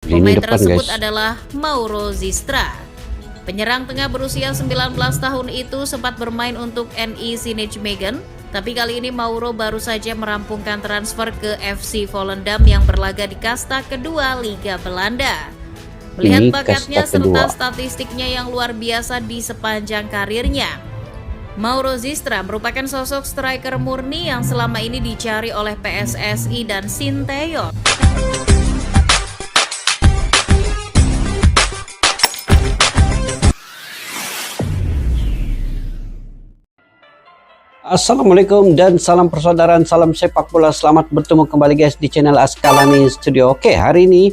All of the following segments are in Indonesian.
Pemain depan, tersebut guys. adalah Mauro Zistra. Penyerang tengah berusia 19 tahun itu sempat bermain untuk NEC Nijmegen, tapi kali ini Mauro baru saja merampungkan transfer ke FC Volendam yang berlaga di kasta kedua Liga Belanda. Melihat bakatnya serta statistiknya yang luar biasa di sepanjang karirnya, Mauro Zistra merupakan sosok striker murni yang selama ini dicari oleh PSSI dan Sinteyong. Assalamualaikum dan salam persaudaraan, salam sepak bola. Selamat bertemu kembali guys di channel Askalani Studio. Oke, hari ini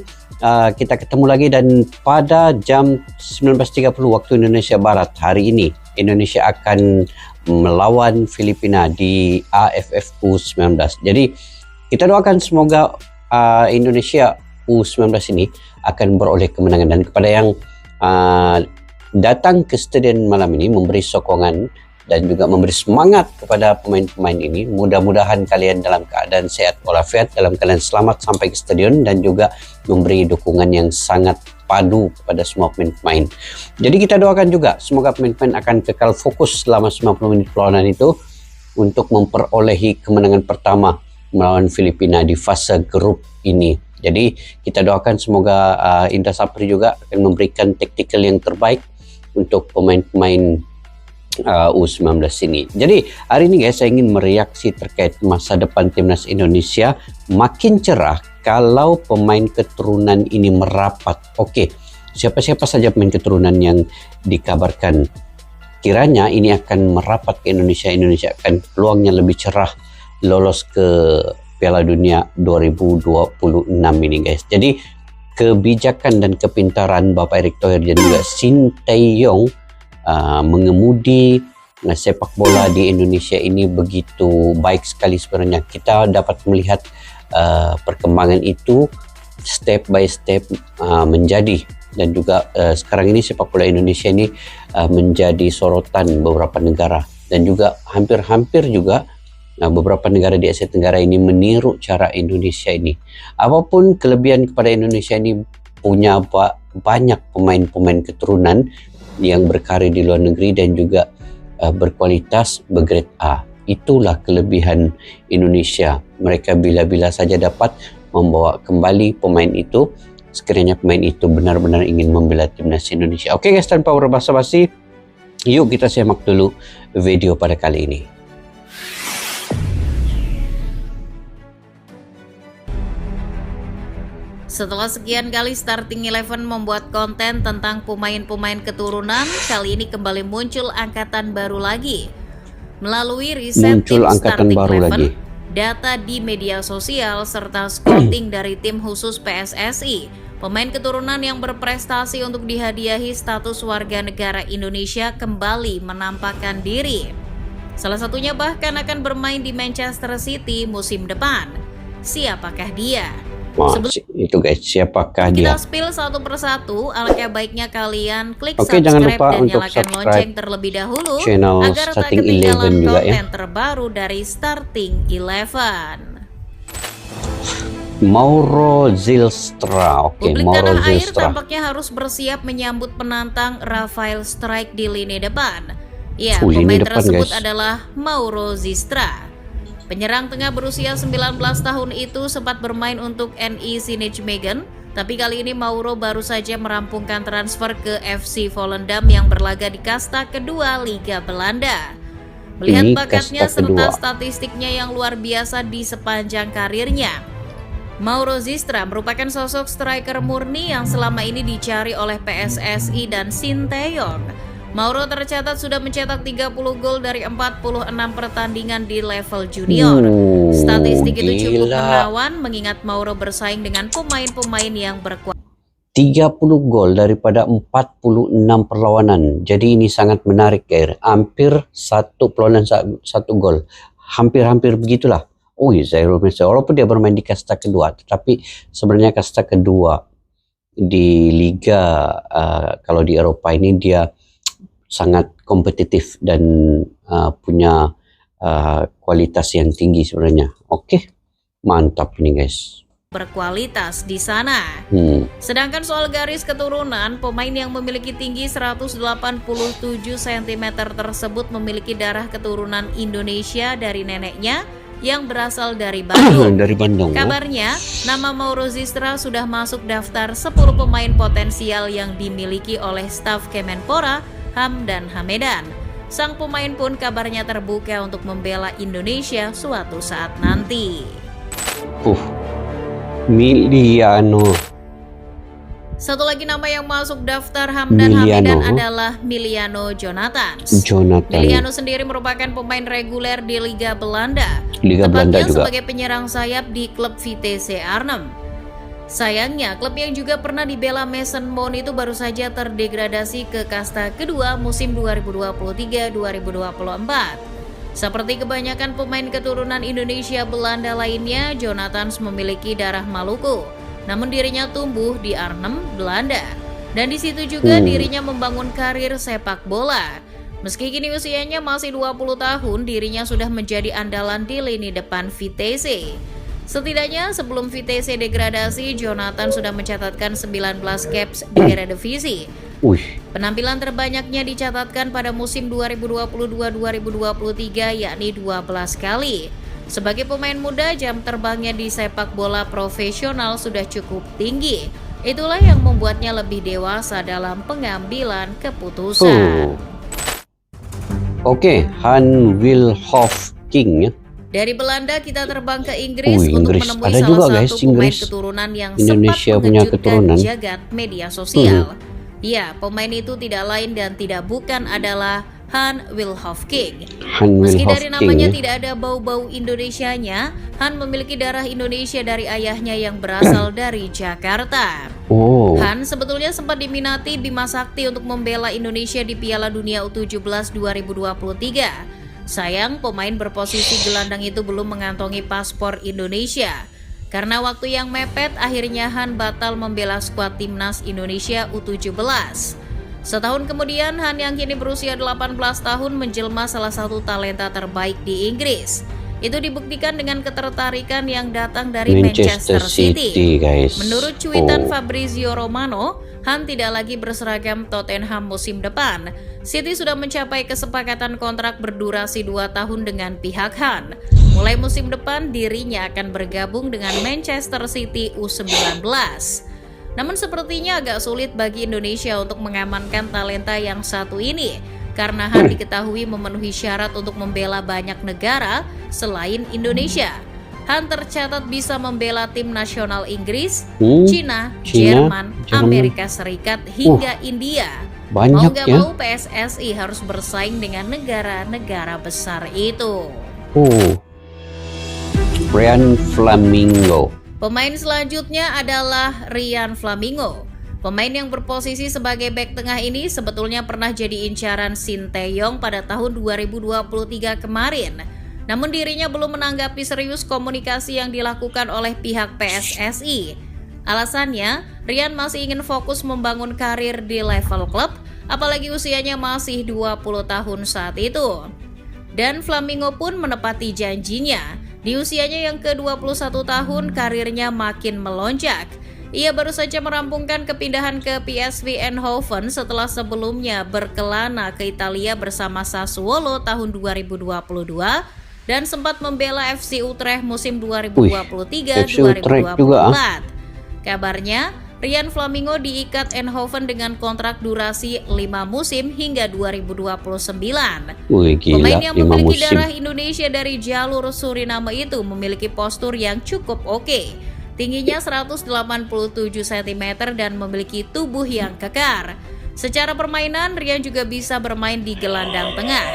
kita ketemu lagi dan pada jam 19.30 waktu Indonesia Barat hari ini Indonesia akan melawan Filipina di AFF U19. Jadi kita doakan semoga Indonesia U19 ini akan beroleh kemenangan, dan kepada yang datang ke stadion malam ini memberi sokongan dan juga memberi semangat kepada pemain-pemain ini. Mudah-mudahan kalian dalam keadaan sehat walafiat, dalam keadaan selamat sampai ke stadion, dan juga memberi dukungan yang sangat padu kepada semua pemain-pemain. Jadi kita doakan juga semoga pemain-pemain akan kekal fokus selama 90 menit perlawanan itu untuk memperolehi kemenangan pertama melawan Filipina di fase grup ini. Jadi kita doakan semoga Indra Sapri juga akan memberikan taktikal yang terbaik untuk pemain-pemain U19 ini. Jadi hari ini guys, saya ingin mereaksi terkait masa depan timnas Indonesia makin cerah kalau pemain keturunan ini merapat. Oke, siapa-siapa saja pemain keturunan yang dikabarkan kiranya ini akan merapat ke Indonesia, Indonesia akan peluangnya lebih cerah lolos ke Piala Dunia 2026 ini guys. Jadi kebijakan dan kepintaran Bapak Erick Thohir dan juga Sinteyong mengemudi sepak bola di Indonesia ini begitu baik sekali sebenarnya. Kita dapat melihat perkembangan itu step by step menjadi, dan juga sekarang ini sepak bola Indonesia ini menjadi sorotan beberapa negara, dan juga hampir-hampir juga beberapa negara di Asia Tenggara ini meniru cara Indonesia ini. Apapun kelebihan kepada Indonesia ini, punya banyak pemain-pemain keturunan yang berkarir di luar negeri dan juga berkualitas bergrade A. Itulah kelebihan Indonesia. Mereka bila-bila saja dapat membawa kembali pemain itu, sekiranya pemain itu benar-benar ingin membela timnas Indonesia. Oke guys, tanpa berbasa-basi, yuk kita simak dulu video pada kali ini. Setelah sekian kali Starting Eleven membuat konten tentang pemain-pemain keturunan, kali ini kembali muncul angkatan baru lagi. Melalui riset tim Starting Eleven, data di media sosial, serta scouting dari tim khusus PSSI, pemain keturunan yang berprestasi untuk dihadiahi status warga negara Indonesia kembali menampakkan diri. Salah satunya bahkan akan bermain di Manchester City musim depan. Siapakah dia? Itu guys, siapakah dia? Kita spill satu persatu, alangkah baiknya kalian klik subscribe dan nyalakan lonceng terlebih dahulu agar tak ketinggalan konten terbaru dari Starting Eleven. Mauro Zilstra. Oke, Publik Mauro tanah air Zilstra tampaknya harus bersiap menyambut penantang Rafael Strike di lini depan. Ya, lini pemain depan, tersebut guys, adalah Mauro Zistra. Penyerang tengah berusia 19 tahun itu sempat bermain untuk NEC Nijmegen, tapi kali ini Mauro baru saja merampungkan transfer ke FC Volendam yang berlaga di kasta kedua Liga Belanda. Melihat bakatnya serta statistiknya yang luar biasa di sepanjang karirnya, Mauro Zistra merupakan sosok striker murni yang selama ini dicari oleh PSSI dan Sinteyong. Mauro tercatat sudah mencetak 30 gol dari 46 pertandingan di level junior. Statistik itu cukup menawan mengingat Mauro bersaing dengan pemain-pemain yang berkualitas. 30 gol daripada 46 perlawanan. Jadi ini sangat menarik guys. Hampir satu perlawanan satu gol. Hampir-hampir begitulah. Oh iya, Zairul Messi walaupun dia bermain di kasta kedua, tetapi sebenarnya kasta kedua di liga kalau di Eropa ini dia sangat kompetitif dan punya kualitas yang tinggi sebenarnya. Oke, mantap ini guys. berkualitas di sana. Sedangkan soal garis keturunan, pemain yang memiliki tinggi 187 cm tersebut memiliki darah keturunan Indonesia dari neneknya yang berasal dari Bandung. Dari Bandung. Kabarnya, nama Mauro Zistra sudah masuk daftar 10 pemain potensial yang dimiliki oleh staf Kemenpora, Hamdan Hamedan. Sang pemain pun kabarnya terbuka untuk membela Indonesia suatu saat nanti. Miliano. Satu lagi nama yang masuk daftar Hamdan Hamedan adalah Miliano Jonathan. Miliano sendiri merupakan pemain reguler di Liga Belanda. Tepatnya sebagai penyerang sayap di klub Vitesse Arnhem. Sayangnya, klub yang juga pernah dibela Mason Mount itu baru saja terdegradasi ke kasta kedua musim 2023-2024. Seperti kebanyakan pemain keturunan Indonesia Belanda lainnya, Jonathan memiliki darah Maluku. Namun dirinya tumbuh di Arnhem, Belanda. Dan di situ juga dirinya membangun karir sepak bola. Meski kini usianya masih 20 tahun, dirinya sudah menjadi andalan di lini depan Vitesse. Setidaknya sebelum Vitesse degradasi, Jonathan sudah mencatatkan 19 caps di Eredivisie. Penampilan terbanyaknya dicatatkan pada musim 2022-2023 yakni 12 kali. Sebagai pemain muda, jam terbangnya di sepak bola profesional sudah cukup tinggi. Itulah yang membuatnya lebih dewasa dalam pengambilan keputusan. Han Wilhofking ya. Dari Belanda kita terbang ke Inggris untuk menemui salah satu pemain keturunan yang Indonesia sempat mengejutkan jagat media sosial. Ya, pemain itu tidak lain dan tidak bukan adalah Han Wilhofking. Meski dari namanya tidak ada bau-bau Indonesianya, Han memiliki darah Indonesia dari ayahnya yang berasal dari Jakarta. Han sebetulnya sempat diminati Bima Sakti untuk membela Indonesia di Piala Dunia U17 2023. Sayang, pemain berposisi gelandang itu belum mengantongi paspor Indonesia. Karena waktu yang mepet, akhirnya Han batal membela skuad timnas Indonesia U17. Setahun kemudian, Han yang kini berusia 18 tahun menjelma salah satu talenta terbaik di Inggris. Itu dibuktikan dengan ketertarikan yang datang dari Manchester City. Menurut cuitan Fabrizio Romano, Han tidak lagi berseragam Tottenham musim depan. City sudah mencapai kesepakatan kontrak berdurasi 2 tahun dengan pihak Han. Mulai musim depan, dirinya akan bergabung dengan Manchester City U19. Namun sepertinya agak sulit bagi Indonesia untuk mengamankan talenta yang satu ini, karena Han diketahui memenuhi syarat untuk membela banyak negara selain Indonesia. Han tercatat bisa membela tim nasional Inggris, Cina, Jerman, Amerika Serikat, hingga India. Mau gak mau PSSI harus bersaing dengan negara-negara besar itu. Ryan Flamingo. Pemain selanjutnya adalah Ryan Flamingo. Pemain yang berposisi sebagai bek tengah ini sebetulnya pernah jadi incaran Sinteyong pada tahun 2023 kemarin. Namun dirinya belum menanggapi serius komunikasi yang dilakukan oleh pihak PSSI. Alasannya, Ryan masih ingin fokus membangun karir di level klub, apalagi usianya masih 20 tahun saat itu. Dan Flamingo pun menepati janjinya. Di usianya yang ke-21 tahun, karirnya makin melonjak. Ia baru saja merampungkan kepindahan ke PSV Eindhoven setelah sebelumnya berkelana ke Italia bersama Sassuolo tahun 2022 dan sempat membela FC Utrecht musim 2023-2024. Kabarnya, Ryan Flamingo diikat Eindhoven dengan kontrak durasi 5 musim hingga 2029. Pemain yang memiliki darah Indonesia dari jalur Suriname itu memiliki postur yang cukup oke. Tingginya 187 cm dan memiliki tubuh yang kekar. Secara permainan, Ryan juga bisa bermain di gelandang tengah.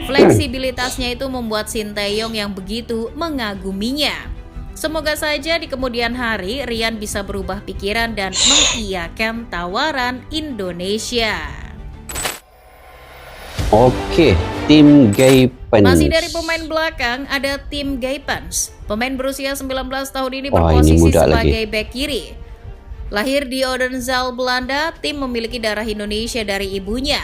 Fleksibilitasnya itu membuat Sinteyong yang begitu mengaguminya. Semoga saja di kemudian hari Ryan bisa berubah pikiran dan mengiyakan tawaran Indonesia. Oke, tim Gaipens. Masih dari pemain belakang ada tim Gaipens. Pemain berusia 19 tahun ini berposisi sebagai bek kiri. Lahir di Odenzaal, Belanda, Tim memiliki darah Indonesia dari ibunya.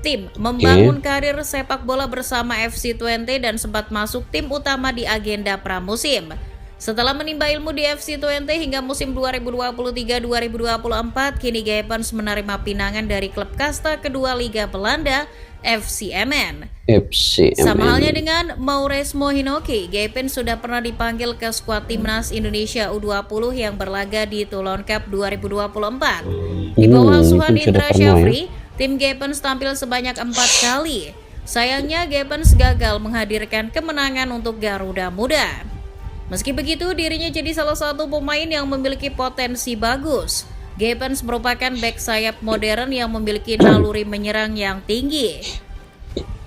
Tim membangun karir sepak bola bersama FC Twente dan sempat masuk tim utama di agenda pramusim. Setelah menimba ilmu di FC20 hingga musim 2023-2024, kini Gijpens menerima pinangan dari klub kasta kedua Liga Belanda, FC Emmen. Sama halnya dengan Maurice Mohinoki, Gijpens sudah pernah dipanggil ke skuad timnas Indonesia U20 yang berlaga di Toulon Cup 2024. Di bawah asuhan Indra Syafri, tim Gijpens tampil sebanyak 4 kali. Sayangnya Gijpens gagal menghadirkan kemenangan untuk Garuda Muda. Meski begitu, dirinya jadi salah satu pemain yang memiliki potensi bagus. Gijpens merupakan bek sayap modern yang memiliki naluri menyerang yang tinggi.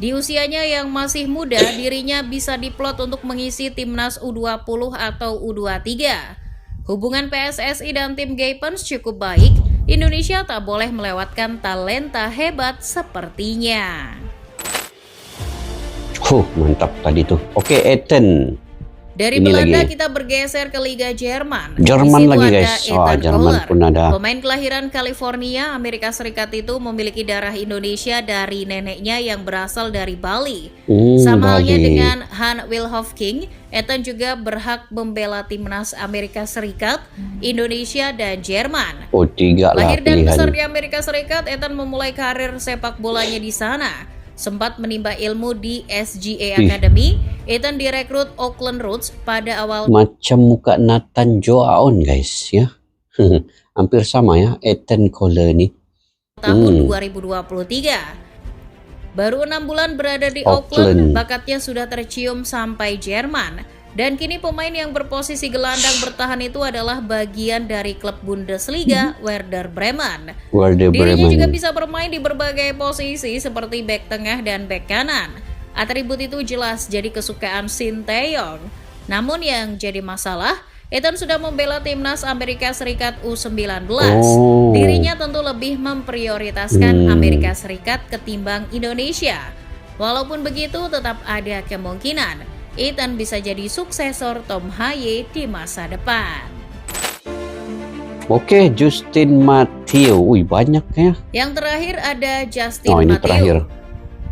Di usianya yang masih muda, dirinya bisa diplot untuk mengisi timnas U20 atau U23. Hubungan PSSI dan tim Gijpens cukup baik. Indonesia tak boleh melewatkan talenta hebat sepertinya. Mantap tadi tuh. Oke, Ethan. Dari Ini Belanda lagi. kita bergeser ke Liga Jerman. Jerman Di situ lagi, ada guys. Ethan Jerman Kohler. pun ada. Pemain kelahiran California, Amerika Serikat itu memiliki darah Indonesia dari neneknya yang berasal dari Bali. Sama halnya Bali. dengan Han Wilhoffking, Ethan juga berhak membela timnas Amerika Serikat, Indonesia, dan Jerman. Tiga lah Lahir dan pilihan. besar di Amerika Serikat, Ethan memulai karir sepak bolanya di sana. Sempat menimba ilmu di SGA Academy, Ethan direkrut Auckland Roots pada awal Macam muka Nathan Joaon, guys, ya. Hampir sama ya, Ethan Kohler nih. tahun 2023. Baru 6 bulan berada di Auckland, bakatnya sudah tercium sampai Jerman. Dan kini pemain yang berposisi gelandang bertahan itu adalah bagian dari klub Bundesliga Werder Bremen. Dirinya juga bisa bermain di berbagai posisi seperti bek tengah dan bek kanan. Atribut itu jelas jadi kesukaan Sinteyong. Namun yang jadi masalah, Ethan sudah membela timnas Amerika Serikat U19. Dirinya tentu lebih memprioritaskan Amerika Serikat ketimbang Indonesia. Walaupun begitu, tetap ada kemungkinan Ethan bisa jadi suksesor Tom Haye di masa depan. Oke, Justin Matthew. Banyak ya. Yang terakhir ada Justin Ini Matthew. terakhir.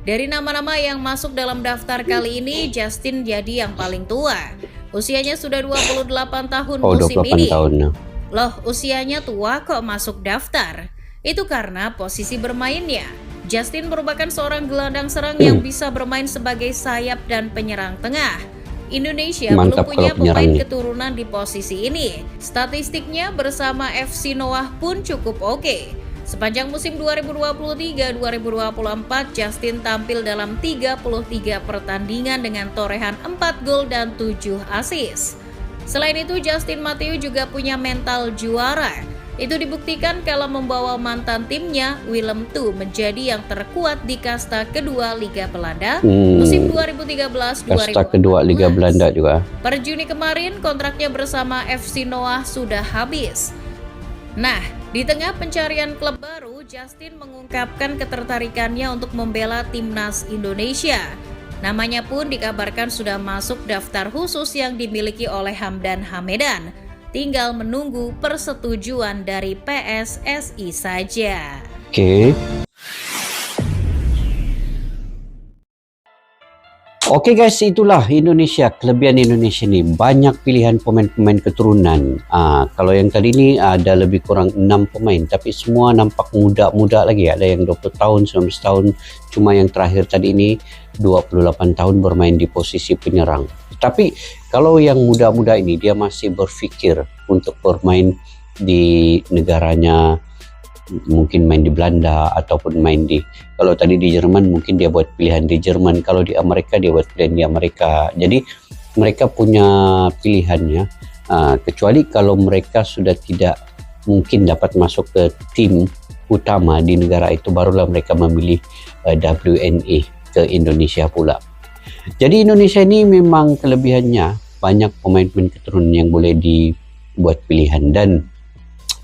Dari nama-nama yang masuk dalam daftar kali ini, Justin jadi yang paling tua. Usianya sudah 28 tahun musim 28 ini. tahun. Loh, usianya tua kok masuk daftar? Itu karena posisi bermainnya. Justin merupakan seorang gelandang serang yang bisa bermain sebagai sayap dan penyerang tengah. Indonesia Mantap belum punya kalau penyerang pemain nih. keturunan di posisi ini. Statistiknya bersama FC Noah pun cukup oke. Sepanjang musim 2023-2024, Justin tampil dalam 33 pertandingan dengan torehan 4 gol dan 7 assist. Selain itu, Justin Matthew juga punya mental juara. Itu dibuktikan kalau membawa mantan timnya, Willem II, menjadi yang terkuat di kasta kedua Liga Belanda musim 2013-2014. Kasta kedua Liga Belanda juga. Per Juni kemarin, kontraknya bersama FC Noah sudah habis. Nah, di tengah pencarian klub baru, Justin mengungkapkan ketertarikannya untuk membela timnas Indonesia. Namanya pun dikabarkan sudah masuk daftar khusus yang dimiliki oleh Hamdan Hamedan. Tinggal menunggu persetujuan dari PSSI saja. Oke guys, itulah Indonesia. Kelebihan Indonesia ini banyak pilihan pemain-pemain keturunan. Kalau yang tadi ini ada lebih kurang 6 pemain, tapi semua nampak muda-muda lagi. Ada yang 20 tahun, 19 tahun. Cuma yang terakhir tadi ini 28 tahun bermain di posisi penyerang. Tapi kalau yang muda-muda ini dia masih berpikir untuk bermain di negaranya, mungkin main di Belanda ataupun main di, kalau tadi di Jerman mungkin dia buat pilihan di Jerman, kalau di Amerika dia buat pilihan di Amerika. Jadi mereka punya pilihannya, kecuali kalau mereka sudah tidak mungkin dapat masuk ke tim utama di negara itu, barulah mereka memilih WNA ke Indonesia pula. Jadi Indonesia ini memang kelebihannya banyak pemain-pemain keturunan yang boleh dibuat pilihan. Dan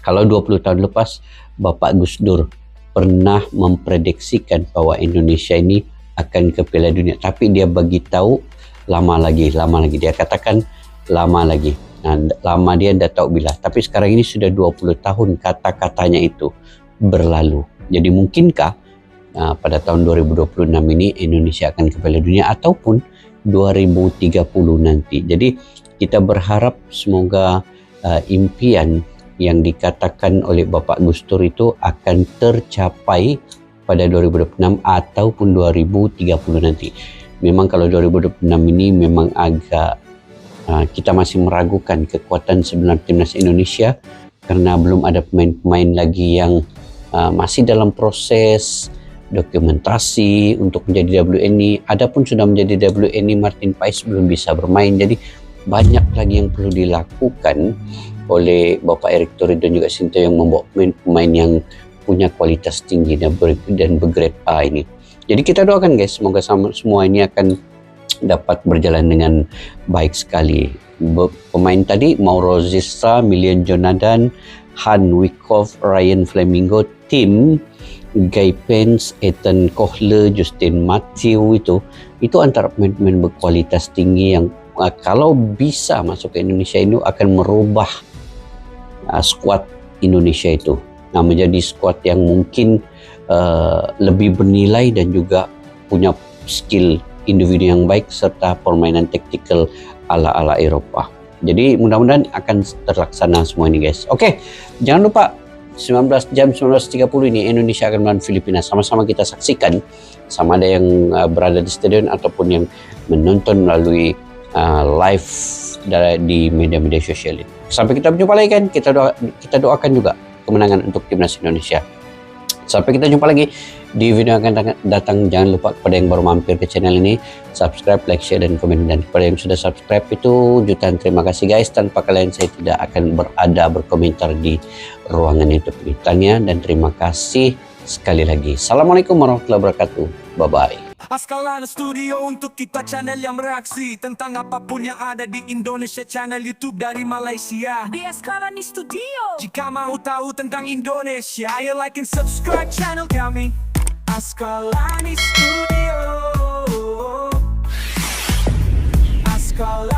kalau 20 tahun lepas Bapak Gus Dur pernah memprediksikan bahwa Indonesia ini akan ke Piala Dunia, tapi dia bagi tahu lama lagi. Dia katakan lama lagi. Nah, lama dia tidak tahu bila. Tapi sekarang ini sudah 20 tahun kata-katanya itu berlalu. Jadi mungkinkah pada tahun 2026 ini Indonesia akan ke Piala Dunia ataupun 2030 nanti. Jadi Kita berharap semoga impian yang dikatakan oleh Bapak Gus Dur itu akan tercapai pada 2026 ataupun 2030 nanti. Memang kalau 2026 ini memang agak kita masih meragukan kekuatan sebenar timnas Indonesia karena belum ada pemain-pemain lagi yang masih dalam proses dokumentasi untuk menjadi WNI. Adapun sudah menjadi WNI, Martin Paes belum bisa bermain. Jadi banyak lagi yang perlu dilakukan oleh Bapak Erick Thohir dan juga Sinto yang membawa pemain yang punya kualitas tinggi dan bergrade A ini. Jadi kita doakan guys, semoga semua ini akan dapat berjalan dengan baik sekali. Pemain tadi Mauro Zistra, Milian Jonadan, Han Wyckoff, Ryan Flamingo, Tim, Guy Pence, Ethan Kohler, Justin Matthew itu antara pemain-pemain berkualitas tinggi yang kalau bisa masuk ke Indonesia ini akan merubah skuad Indonesia itu. Nah, menjadi skuad yang mungkin lebih bernilai dan juga punya skill individu yang baik serta permainan taktikal ala-ala Eropa. Jadi mudah-mudahan akan terlaksana semua ini guys. Oke, jangan lupa 19:30 ini Indonesia akan melawan Filipina. Sama-sama kita saksikan, sama ada yang berada di stadion ataupun yang menonton melalui live di media-media sosial ini. Sampai kita berjumpa lagi kan, kita doakan juga kemenangan untuk timnas Indonesia. Sampai kita jumpa lagi di video yang akan datang. Jangan lupa kepada yang baru mampir ke channel ini, subscribe, like, share, dan komen. Dan kepada yang sudah subscribe itu jutaan terima kasih guys. Tanpa kalian saya tidak akan berkomentar di ruangan YouTube ini. Tanya dan terima kasih sekali lagi. Assalamualaikum warahmatullahi wabarakatuh. Bye-bye. Askalana Studio untuk kita channel yang bereaksi tentang apapun yang ada di Indonesia, channel YouTube dari Malaysia di Askalani Studio. Jika mau tahu tentang Indonesia, ayo like and subscribe channel kami Askalani Studio. Askalani